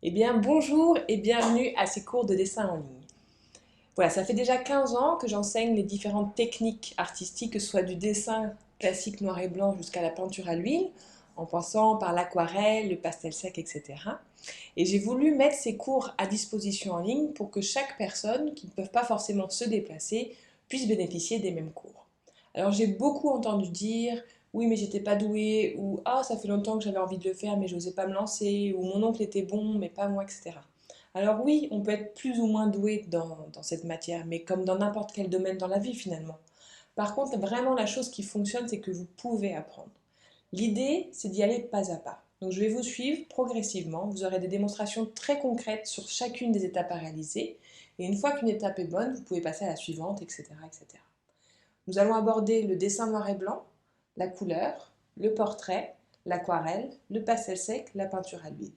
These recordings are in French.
Eh bien, bonjour et bienvenue à ces cours de dessin en ligne. Voilà, ça fait déjà 15 ans que j'enseigne les différentes techniques artistiques, que ce soit du dessin classique noir et blanc jusqu'à la peinture à l'huile, en passant par l'aquarelle, le pastel sec, etc. Et j'ai voulu mettre ces cours à disposition en ligne pour que chaque personne qui ne peut pas forcément se déplacer puisse bénéficier des mêmes cours. Alors j'ai beaucoup entendu dire oui mais j'étais pas douée ou ah ça fait longtemps que j'avais envie de le faire mais j'osais pas me lancer ou mon oncle était bon mais pas moi, etc. Alors oui, on peut être plus ou moins doué dans cette matière, mais comme dans n'importe quel domaine dans la vie finalement. Par contre, vraiment la chose qui fonctionne, c'est que vous pouvez apprendre. L'idée, c'est d'y aller pas à pas. Donc je vais vous suivre progressivement, vous aurez des démonstrations très concrètes sur chacune des étapes à réaliser, et une fois qu'une étape est bonne, vous pouvez passer à la suivante, etc. etc. Nous allons aborder le dessin noir et blanc, la couleur, le portrait, l'aquarelle, le pastel sec, la peinture à l'huile.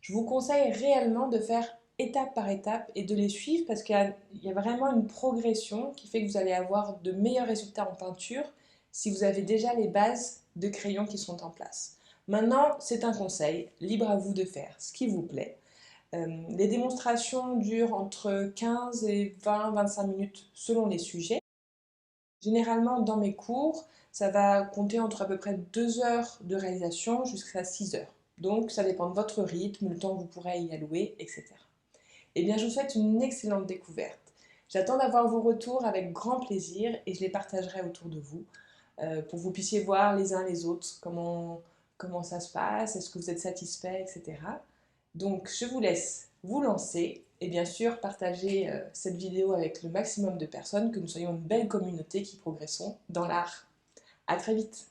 Je vous conseille réellement de faire étape par étape et de les suivre parce qu'il y a vraiment une progression qui fait que vous allez avoir de meilleurs résultats en peinture si vous avez déjà les bases de crayons qui sont en place. Maintenant, c'est un conseil, libre à vous de faire ce qui vous plaît. Les démonstrations durent entre 15 et 20-25 minutes selon les sujets. Généralement, dans mes cours, ça va compter entre à peu près 2 heures de réalisation jusqu'à 6 heures. Donc, ça dépend de votre rythme, le temps que vous pourrez y allouer, etc. Eh bien, je vous souhaite une excellente découverte. J'attends d'avoir vos retours avec grand plaisir et je les partagerai autour de vous pour que vous puissiez voir les uns les autres comment ça se passe, est-ce que vous êtes satisfait, etc. Donc, je vous laisse vous lancer et bien sûr partager cette vidéo avec le maximum de personnes, que nous soyons une belle communauté qui progressons dans l'art. À très vite!